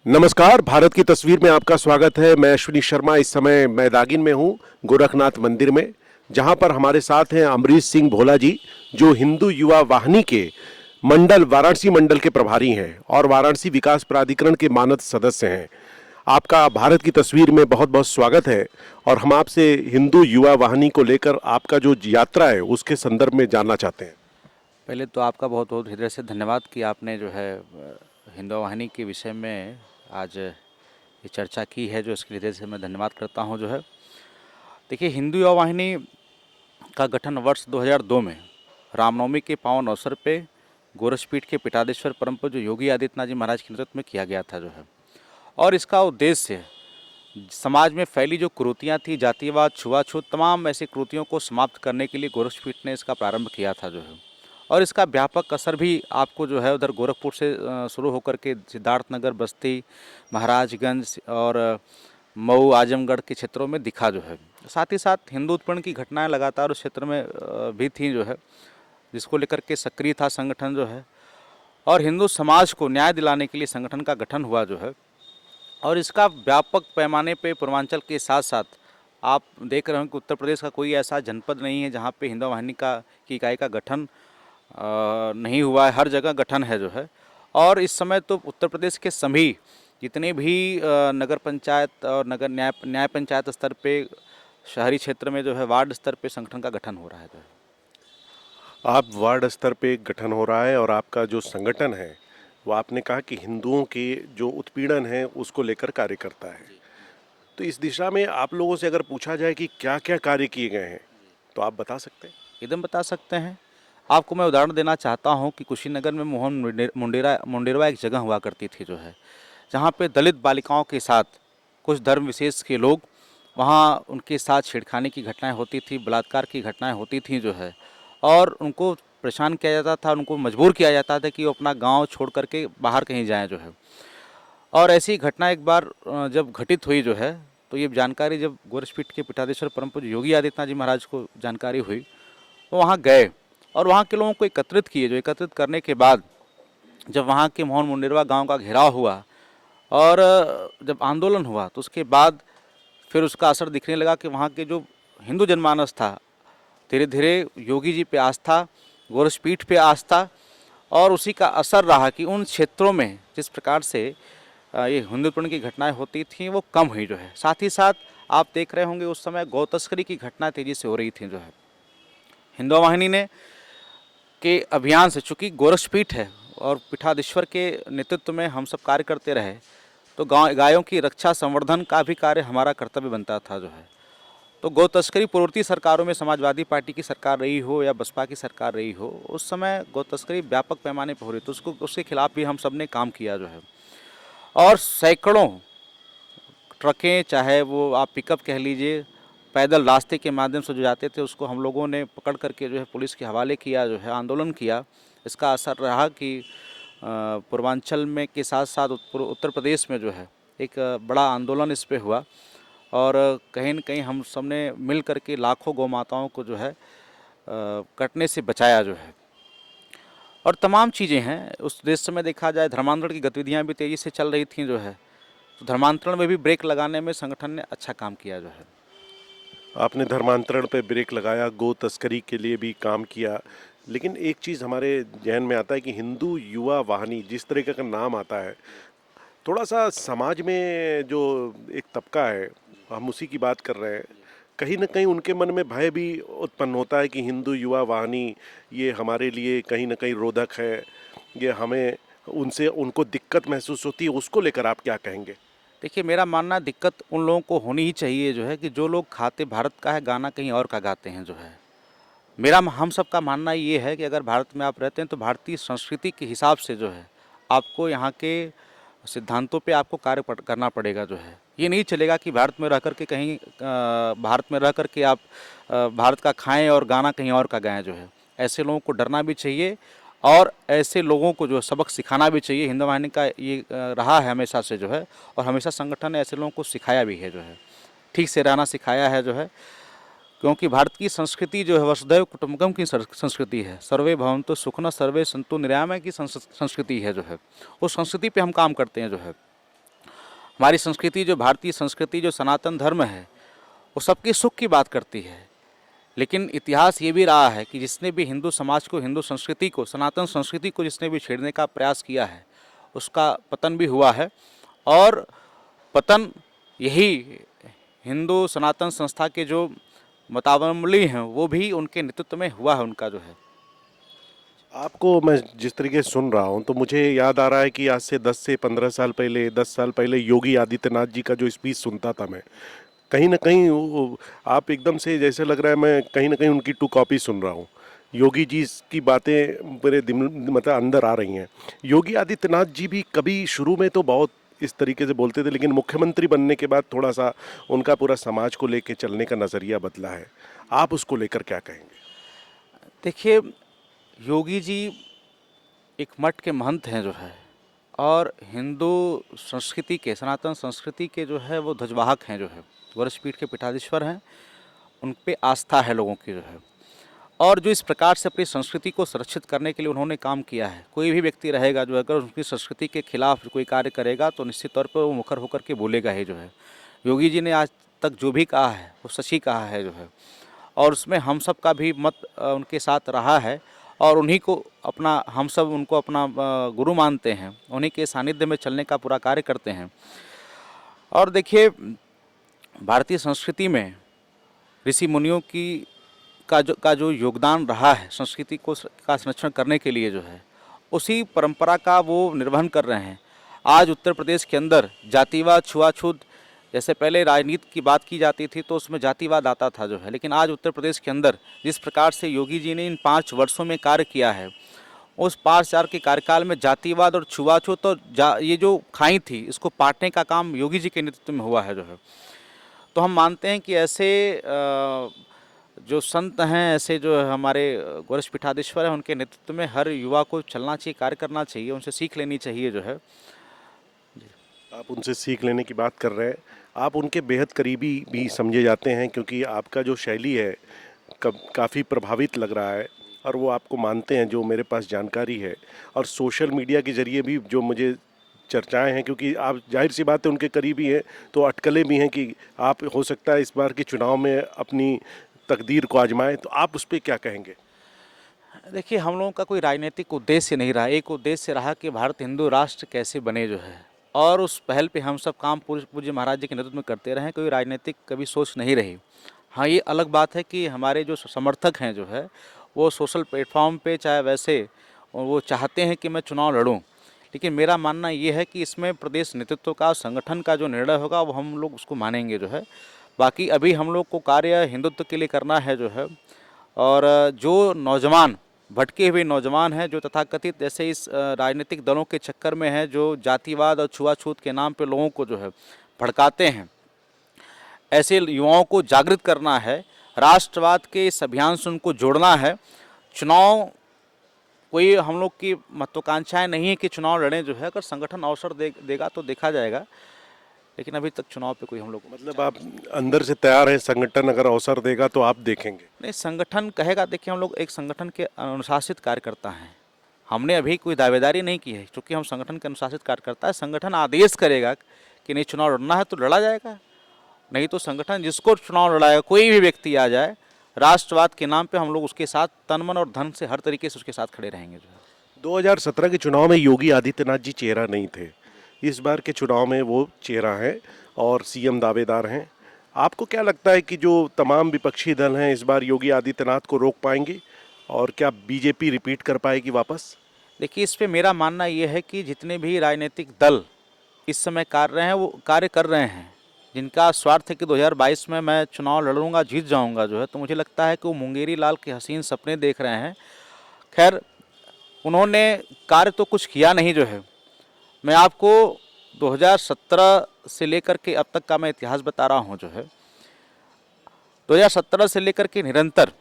नमस्कार, भारत की तस्वीर में आपका स्वागत है। मैं अश्विनी शर्मा। इस समय मैं दागिन में हूँ, गोरखनाथ मंदिर में, जहाँ पर हमारे साथ हैं अमरीश सिंह भोला जी, जो हिंदू युवा वाहिनी के मंडल वाराणसी मंडल के प्रभारी हैं और वाराणसी विकास प्राधिकरण के मानद सदस्य हैं। आपका भारत की तस्वीर में बहुत बहुत स्वागत है और हम आपसे हिंदू युवा वाहिनी को लेकर आपका जो यात्रा है उसके संदर्भ में जानना चाहते हैं। पहले तो आपका बहुत बहुत हृदय से धन्यवाद कि आपने जो है हिंदू वाहिनी के विषय में आज ये चर्चा की है, जो इसके हृदय से मैं धन्यवाद करता हूं। जो है, देखिए, हिंदू युवा वाहिनी का गठन वर्ष 2002 में रामनवमी के पावन अवसर पे गोरक्षपीठ के पीठाधीश्वर परम पूज्य योगी आदित्यनाथ जी महाराज के नेतृत्व में किया गया था। जो है, और इसका उद्देश्य समाज में फैली जो कुरीतियाँ थी, जातिवाद, छुआछूत, तमाम ऐसी कुरीतियों को समाप्त करने के लिए गोरक्षपीठ ने इसका प्रारंभ किया था। जो है, और इसका व्यापक असर भी आपको जो है उधर गोरखपुर से शुरू होकर के सिद्धार्थनगर, बस्ती, महाराजगंज और मऊ, आजमगढ़ के क्षेत्रों में दिखा। जो है, साथ ही साथ हिंदू उत्पीड़न की घटनाएं लगातार उस क्षेत्र में भी थी। जो है, जिसको लेकर के सक्रिय था संगठन। जो है, और हिंदू समाज को न्याय दिलाने के लिए संगठन का गठन हुआ। जो है, और इसका व्यापक पैमाने पे पूर्वांचल के साथ साथ आप देख रहे हो कि उत्तर प्रदेश का कोई ऐसा जनपद नहीं है जहाँ पे हिंदू वाहिनी की इकाई का गठन नहीं हुआ है। हर जगह गठन है। जो है, और इस समय तो उत्तर प्रदेश के सभी जितने भी नगर पंचायत और नगर न्याय पंचायत स्तर पे, शहरी क्षेत्र में जो है वार्ड स्तर पे संगठन का गठन हो रहा है। जो है, आप वार्ड स्तर पे गठन हो रहा है और आपका जो संगठन है वो आपने कहा कि हिंदुओं के जो उत्पीड़न है उसको लेकर कार्य करता है। तो इस दिशा में आप लोगों से अगर पूछा जाए कि क्या क्या कार्य किए गए हैं तो आप बता सकते हैं? एकदम बता सकते हैं। आपको मैं उदाहरण देना चाहता हूँ कि कुशीनगर में मोहन मुंडेरवा एक जगह हुआ करती थी। जो है, जहाँ पे दलित बालिकाओं के साथ कुछ धर्म विशेष के लोग, वहाँ उनके साथ छेड़खानी की घटनाएं होती थी, बलात्कार की घटनाएं होती थी। जो है, और उनको परेशान किया जाता था, उनको मजबूर किया जाता था कि वो अपना गांव छोड़ करके बाहर कहीं जाएं। जो है, और ऐसी घटना एक बार जब घटित हुई। जो है, तो ये जानकारी जब गोरक्षपीठ के पीठाधीश्वर परम पूज्य योगी आदित्यनाथ जी महाराज को जानकारी हुई, तो वहाँ गए और वहाँ के लोगों को एकत्रित किए। जो एकत्रित करने के बाद जब वहाँ के मोहन मुंडेरवा गांव का घेराव हुआ और जब आंदोलन हुआ, तो उसके बाद फिर उसका असर दिखने लगा कि वहाँ के जो हिंदू जनमानस था, धीरे धीरे योगी जी पे आस्था, गोरक्षपीठ पे आस्था, और उसी का असर रहा कि उन क्षेत्रों में जिस प्रकार से ये हिंदू उत्पीड़न की घटनाएं होती थीं वो कम हुई। जो है, साथ ही साथ आप देख रहे होंगे उस समय गौ तस्करी की घटनाएं तेज़ी से हो रही थी। जो है, हिंदू वाहिनी ने के अभियान से, चूँकि गोरक्षपीठ है और पीठाधीश्वर के नेतृत्व में हम सब कार्य करते रहे, तो गायों की रक्षा संवर्धन का भी कार्य हमारा कर्तव्य बनता था। जो है, तो गौ तस्करी पूर्ववर्ती सरकारों में समाजवादी पार्टी की सरकार रही हो या बसपा की सरकार रही हो, उस समय गौ तस्करी व्यापक पैमाने पर हो रही, तो उसके खिलाफ भी हम सब ने काम किया। जो है, और सैकड़ों ट्रकें, चाहे वो आप पिकअप कह लीजिए, पैदल रास्ते के माध्यम से जो जाते थे, उसको हम लोगों ने पकड़ करके जो है पुलिस के हवाले किया। जो है, आंदोलन किया। इसका असर रहा कि पूर्वांचल में के साथ साथ उत्तर प्रदेश में जो है एक बड़ा आंदोलन इस पे हुआ, और कहीं न कहीं हम सब ने मिल करके लाखों गौ माताओं को जो है कटने से बचाया। जो है, और तमाम चीज़ें हैं। उस देश समय देखा जाए धर्मांतरण की गतिविधियाँ भी तेज़ी से चल रही थीं। जो है, तो धर्मांतरण में भी ब्रेक लगाने में संगठन ने अच्छा काम किया। जो है, आपने धर्मांतरण पे ब्रेक लगाया, गो तस्करी के लिए भी काम किया, लेकिन एक चीज़ हमारे जहन में आता है कि हिंदू युवा वाहिनी जिस तरीके का नाम आता है, थोड़ा सा समाज में जो एक तबका है, हम उसी की बात कर रहे हैं, कहीं ना कहीं उनके मन में भय भी उत्पन्न होता है कि हिंदू युवा वाहिनी ये हमारे लिए कहीं ना कहीं रोधक है, ये हमें उनसे उनको दिक्कत महसूस होती है। उसको लेकर आप क्या कहेंगे? देखिए, मेरा मानना दिक्कत उन लोगों को होनी ही चाहिए। जो है, कि जो लोग खाते भारत का है, गाना कहीं और का गाते हैं। जो है, हम सब का मानना ये है कि अगर भारत में आप रहते हैं तो भारतीय संस्कृति के हिसाब से जो है आपको यहाँ के सिद्धांतों पे आपको करना पड़ेगा। जो है, ये नहीं चलेगा कि भारत में रह कर के कहीं भारत में रह कर के आप भारत का खाएं और गाना कहीं और का गाएं। जो है, ऐसे लोगों को डरना भी चाहिए और ऐसे लोगों को जो सबक सिखाना भी चाहिए। हिंदू वाहिनी का ये रहा है हमेशा से। जो है, और हमेशा संगठन ने ऐसे लोगों को सिखाया भी है। जो है, ठीक से रहना सिखाया है। जो है, क्योंकि भारत की संस्कृति जो है वसुधैव कुटुंबकम की संस्कृति है, सर्वे भवन्तु सुखिनः सर्वे सन्तु निरामय की संस्कृति है। जो है, उस संस्कृति पे हम काम करते हैं। जो है, हमारी संस्कृति जो भारतीय संस्कृति जो सनातन धर्म है वो सबके सुख की बात करती है, लेकिन इतिहास ये भी रहा है कि जिसने भी हिंदू समाज को, हिंदू संस्कृति को, सनातन संस्कृति को जिसने भी छेड़ने का प्रयास किया है उसका पतन भी हुआ है। और पतन यही हिंदू सनातन संस्था के जो मतावलंबी हैं वो भी उनके नेतृत्व में हुआ है उनका जो है। आपको मैं जिस तरीके से सुन रहा हूँ तो मुझे याद आ रहा है कि आज से 10 से 15 साल पहले, 10 साल पहले योगी आदित्यनाथ जी का जो स्पीच सुनता था मैं, कहीं ना कहीं आप एकदम से जैसे लग रहा है मैं कहीं ना कहीं उनकी 2 कॉपी सुन रहा हूँ। योगी जी की बातें मेरे मतलब अंदर आ रही हैं। योगी आदित्यनाथ जी भी कभी शुरू में तो बहुत इस तरीके से बोलते थे, लेकिन मुख्यमंत्री बनने के बाद थोड़ा सा उनका पूरा समाज को लेकर चलने का नज़रिया बदला है। आप उसको लेकर क्या कहेंगे? देखिए, योगी जी एक मठ के महंत हैं जो है, और हिंदू संस्कृति के, सनातन संस्कृति के जो है वो ध्वजवाहक हैं जो है, वरिष्ठ पीठ के पीठाधीश्वर हैं। उन पे आस्था है लोगों की जो है, और जो इस प्रकार से अपनी संस्कृति को सुरक्षित करने के लिए उन्होंने काम किया है। कोई भी व्यक्ति रहेगा जो अगर उनकी संस्कृति के खिलाफ कोई कार्य करेगा तो निश्चित तौर पर वो मुखर होकर के बोलेगा ही जो है। योगी जी ने आज तक जो भी कहा है वो सच ही कहा है जो है, और उसमें हम सब का भी मत उनके साथ रहा है, और उन्हीं को अपना, हम सब उनको अपना गुरु मानते हैं, उन्हीं के सानिध्य में चलने का पूरा कार्य करते हैं। और देखिए, भारतीय संस्कृति में ऋषि मुनियों की का जो योगदान रहा है संस्कृति को का संरक्षण करने के लिए जो है, उसी परंपरा का वो निर्वहन कर रहे हैं। आज उत्तर प्रदेश के अंदर जातिवाद, छुआछूत, जैसे पहले राजनीति की बात की जाती थी तो उसमें जातिवाद आता था जो है, लेकिन आज उत्तर प्रदेश के अंदर जिस प्रकार से योगी जी ने इन 5 वर्षों में कार्य किया है, उस 5 साल के कार्यकाल में जातिवाद और छुआछूत और ये जो खाई थी इसको पाटने का काम योगी जी के नेतृत्व में हुआ है जो है। तो हम मानते हैं कि ऐसे जो संत हैं, ऐसे जो हमारे वरिष्ठ पीठाधीश्वर हैं, उनके नेतृत्व में हर युवा को चलना चाहिए, कार्य करना चाहिए, उनसे सीख लेनी चाहिए जो है। आप उनसे सीख लेने की बात कर रहे हैं, आप उनके बेहद करीबी भी समझे जाते हैं, क्योंकि आपका जो शैली है काफ़ी प्रभावित लग रहा है, और वो आपको मानते हैं, जो मेरे पास जानकारी है। और सोशल मीडिया के ज़रिए भी जो मुझे चर्चाएं हैं, क्योंकि आप जाहिर सी बात है उनके करीबी हैं, तो अटकलें भी हैं कि आप हो सकता है इस बार के चुनाव में अपनी तकदीर को आजमाएं, तो आप उस पर क्या कहेंगे? देखिए, हम लोगों का कोई राजनीतिक उद्देश्य नहीं रहा, एक उद्देश्य रहा कि भारत हिंदू राष्ट्र कैसे बने जो है, और उस पहल पे हम सब काम पूज्य महाराज जी के नेतृत्व में करते रहे। कोई राजनीतिक कभी सोच नहीं रही। हाँ, ये अलग बात है कि हमारे जो समर्थक हैं जो है वो सोशल प्लेटफॉर्म पे, चाहे वैसे वो चाहते हैं कि मैं चुनाव लड़ूं, लेकिन मेरा मानना ये है कि इसमें प्रदेश नेतृत्व का, संगठन का जो निर्णय होगा वो हम लोग उसको मानेंगे जो है। बाकी अभी हम लोग को कार्य हिंदुत्व के लिए करना है जो है, और जो नौजवान, भटके हुए नौजवान हैं, जो तथाकथित जैसे इस राजनीतिक दलों के चक्कर में हैं, जो जातिवाद और छुआछूत के नाम पे लोगों को जो है भड़काते हैं, ऐसे युवाओं को जागृत करना है, राष्ट्रवाद के इस अभियान से उनको जोड़ना है। चुनाव कोई हम लोग की महत्वाकांक्षाएं नहीं है कि चुनाव लड़ें जो है, अगर संगठन अवसर देगा तो देखा जाएगा, लेकिन अभी तक चुनाव पे कोई हम लोग, मतलब आप अंदर से तैयार हैं, संगठन अगर अवसर देगा तो आप देखेंगे? नहीं, संगठन कहेगा। देखिए, हम लोग एक संगठन के अनुशासित कार्यकर्ता हैं, हमने अभी कोई दावेदारी नहीं की है, क्योंकि हम संगठन के अनुशासित कार्यकर्ता है। संगठन आदेश करेगा कि नहीं चुनाव लड़ना है तो लड़ा जाएगा, नहीं तो संगठन जिसको चुनाव लड़ाएगा, कोई भी व्यक्ति आ जाए, राष्ट्रवाद के नाम पे हम लोग उसके साथ तन मन और धन से हर तरीके से उसके साथ खड़े रहेंगे जो है। 2017 के चुनाव में योगी आदित्यनाथ जी चेहरा नहीं थे, इस बार के चुनाव में वो चेहरा है और सीएम दावेदार हैं। आपको क्या लगता है कि जो तमाम विपक्षी दल हैं इस बार योगी आदित्यनाथ को रोक पाएंगे, और क्या बीजेपी रिपीट कर पाएगी वापस? देखिए, इस पे मेरा मानना ये है कि जितने भी राजनीतिक दल इस समय कार्य कर रहे हैं, जिनका स्वार्थ है कि 2022 में मैं चुनाव लड़ूंगा, जीत जाऊंगा जो है, तो मुझे लगता है कि वो मुंगेरी लाल के हसीन सपने देख रहे हैं। खैर, उन्होंने कार्य तो कुछ किया नहीं जो है। मैं आपको 2017 से लेकर के अब तक का मैं इतिहास बता रहा हूं जो है। 2017 से लेकर के निरंतर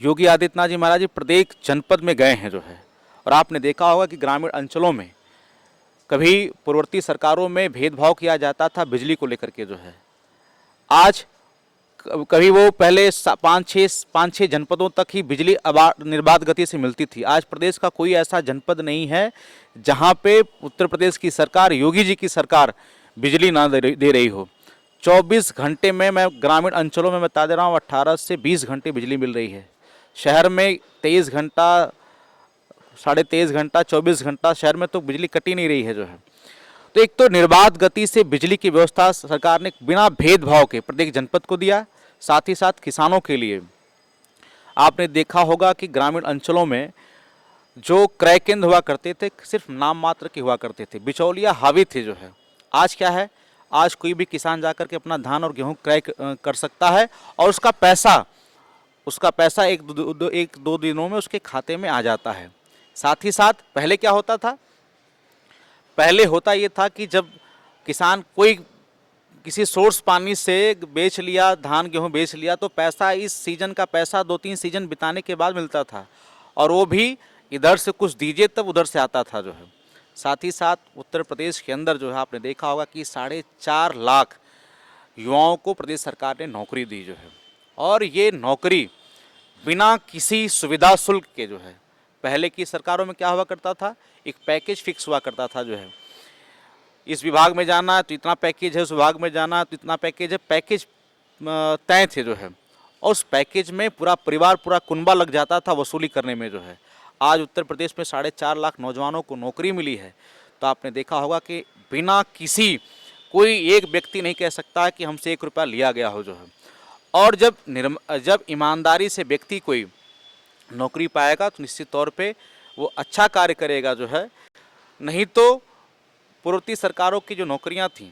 योगी आदित्यनाथ जी महाराज जी प्रत्येक जनपद में गए हैं जो है, और आपने देखा होगा कि ग्रामीण अंचलों में कभी पूर्ववर्ती सरकारों में भेदभाव किया जाता था बिजली को लेकर के जो है। आज कभी वो पहले 5-6 जनपदों तक ही बिजली निर्बाध गति से मिलती थी। आज प्रदेश का कोई ऐसा जनपद नहीं है जहां पे उत्तर प्रदेश की सरकार, योगी जी की सरकार, बिजली ना दे रही हो। 24 घंटे में, मैं ग्रामीण अंचलों में बता दे रहा हूँ, 18 से 20 घंटे बिजली मिल रही है। शहर में 23 घंटा, 23.5 घंटा, 24 घंटा शहर में तो बिजली कट ही नहीं रही है जो है। तो एक तो निर्बाध गति से बिजली की व्यवस्था सरकार ने बिना भेदभाव के प्रत्येक जनपद को दिया। साथ ही साथ किसानों के लिए आपने देखा होगा कि ग्रामीण अंचलों में जो क्रय केंद्र हुआ करते थे, सिर्फ नाम मात्र के हुआ करते थे, बिचौलिया हावी थे जो है। आज क्या है, आज कोई भी किसान जाकर के अपना धान और गेहूं क्रय कर सकता है और उसका पैसा एक दो दिनों में उसके खाते में आ जाता है। साथ ही साथ पहले क्या होता था, पहले होता ये था कि जब किसान कोई किसी सोर्स पानी से बेच लिया, धान गेहूं बेच लिया, तो पैसा, इस सीजन का पैसा 2-3 सीजन बिताने के बाद मिलता था, और वो भी इधर से कुछ दीजिए तब उधर से आता था जो है। साथ ही साथ उत्तर प्रदेश के अंदर जो है आपने देखा होगा कि 4.5 लाख युवाओं को प्रदेश सरकार ने नौकरी दी जो है, और ये नौकरी बिना किसी सुविधा शुल्क के जो है। पहले की सरकारों में क्या हुआ करता था, एक पैकेज फिक्स हुआ करता था जो है, इस विभाग में जाना तो इतना पैकेज है, उस विभाग में जाना तो इतना पैकेज है, पैकेज तय थे जो है, और उस पैकेज में पूरा परिवार, पूरा कुनबा लग जाता था वसूली करने में जो है। आज उत्तर प्रदेश में 4.5 लाख नौजवानों को नौकरी मिली है, तो आपने देखा होगा कि बिना किसी, कोई एक व्यक्ति नहीं कह सकता कि हमसे 1 रुपया लिया गया हो जो है। और जब ईमानदारी से व्यक्ति कोई नौकरी पाएगा तो निश्चित तौर पे वो अच्छा कार्य करेगा जो है। नहीं तो पूर्ववर्ती सरकारों की जो नौकरियां थीं,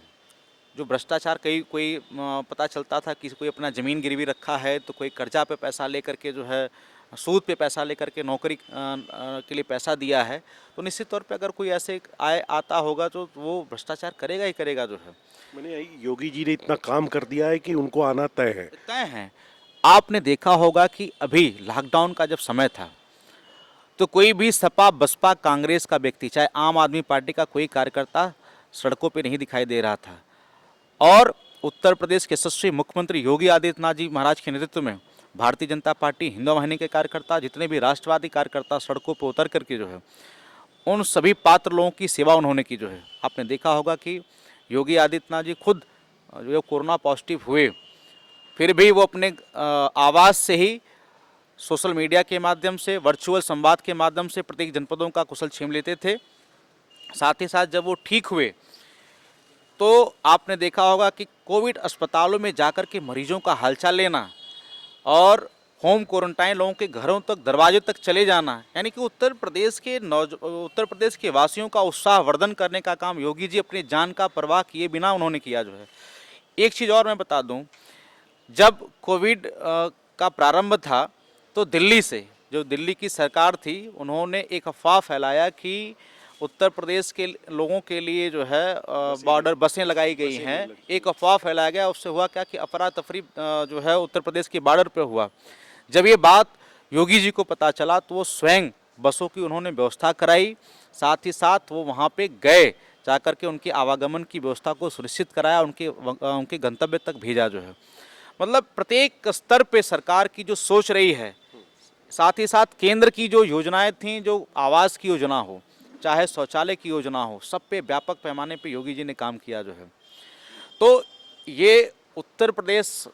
जो भ्रष्टाचार, कोई पता चलता था कि कोई अपना ज़मीन गिरवी रखा है, तो कोई कर्जा पे पैसा लेकर के जो है, सूद पे पैसा लेकर के नौकरी के लिए पैसा दिया है, तो निश्चित तौर पे अगर कोई ऐसे आता होगा तो वो भ्रष्टाचार करेगा ही करेगा जो है। मैंने योगी जी ने इतना काम कर दिया है कि उनको आना तय है। आपने देखा होगा कि अभी लॉकडाउन का जब समय था, तो कोई भी सपा, बसपा, कांग्रेस का व्यक्ति, चाहे आम आदमी पार्टी का कोई कार्यकर्ता सड़कों पे नहीं दिखाई दे रहा था, और उत्तर प्रदेश के यशस्वी मुख्यमंत्री योगी आदित्यनाथ जी महाराज के नेतृत्व में भारतीय जनता पार्टी, हिंदू वाहिनी के कार्यकर्ता, जितने भी राष्ट्रवादी कार्यकर्ता सड़कों पर उतर करके जो है, उन सभी पात्र लोगों की सेवा उन्होंने की जो है। आपने देखा होगा कि योगी आदित्यनाथ जी खुद जो कोरोना पॉजिटिव हुए, फिर भी वो अपने आवाज़ से ही, सोशल मीडिया के माध्यम से, वर्चुअल संवाद के माध्यम से प्रत्येक जनपदों का कुशल छीन लेते थे। साथ ही साथ जब वो ठीक हुए तो आपने देखा होगा कि कोविड अस्पतालों में जाकर के मरीजों का हालचाल लेना और होम क्वारंटाइन लोगों के घरों तक, दरवाजे तक चले जाना, यानी कि उत्तर प्रदेश के वासियों का उत्साहवर्धन करने का काम योगी जी अपनी जान का परवाह किए बिना उन्होंने किया जो है। एक चीज़ और मैं बता दूं, जब कोविड का प्रारंभ था तो दिल्ली से, जो दिल्ली की सरकार थी, उन्होंने एक अफवाह फैलाया कि उत्तर प्रदेश के लोगों के लिए जो है बॉर्डर बसें लगाई गई हैं। एक अफवाह फैलाया गया, उससे हुआ क्या कि अफरा तफरी जो है उत्तर प्रदेश के बॉर्डर पे हुआ। जब ये बात योगी जी को पता चला तो वो स्वयं बसों की उन्होंने व्यवस्था कराई, साथ ही साथ वो वहाँ पे गए, जाकर के उनके आवागमन की व्यवस्था को सुनिश्चित कराया, उनके गंतव्य तक भेजा जो है। मतलब प्रत्येक स्तर पे सरकार की जो सोच रही है, साथ ही साथ केंद्र की जो योजनाएं थीं, जो आवास की योजना हो, चाहे शौचालय की योजना हो, सब पे व्यापक पैमाने पे योगी जी ने काम किया जो है। तो ये उत्तर प्रदेश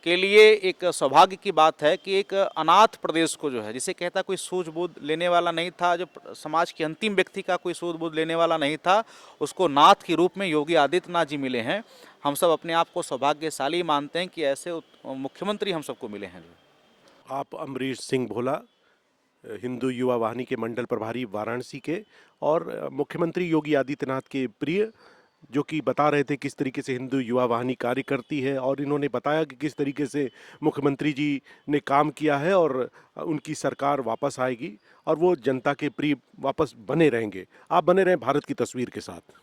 के लिए एक सौभाग्य की बात है कि एक अनाथ प्रदेश को जो है, जिसे कहता कोई सूझबूझ लेने वाला नहीं था, जो समाज के अंतिम व्यक्ति का कोई सूझबूझ लेने वाला नहीं था, उसको नाथ के रूप में योगी आदित्यनाथ जी मिले हैं। हम सब अपने आप को सौभाग्यशाली मानते हैं कि ऐसे मुख्यमंत्री हम सबको मिले हैं। आप अमरीश सिंह भोला, हिंदू युवा वाहिनी के मंडल प्रभारी वाराणसी के, और मुख्यमंत्री योगी आदित्यनाथ के प्रिय, जो कि बता रहे थे किस तरीके से हिंदू युवा वाहिनी कार्य करती है, और इन्होंने बताया कि किस तरीके से मुख्यमंत्री जी ने काम किया है और उनकी सरकार वापस आएगी और वो जनता के प्रिय वापस बने रहेंगे। आप बने रहें भारत की तस्वीर के साथ।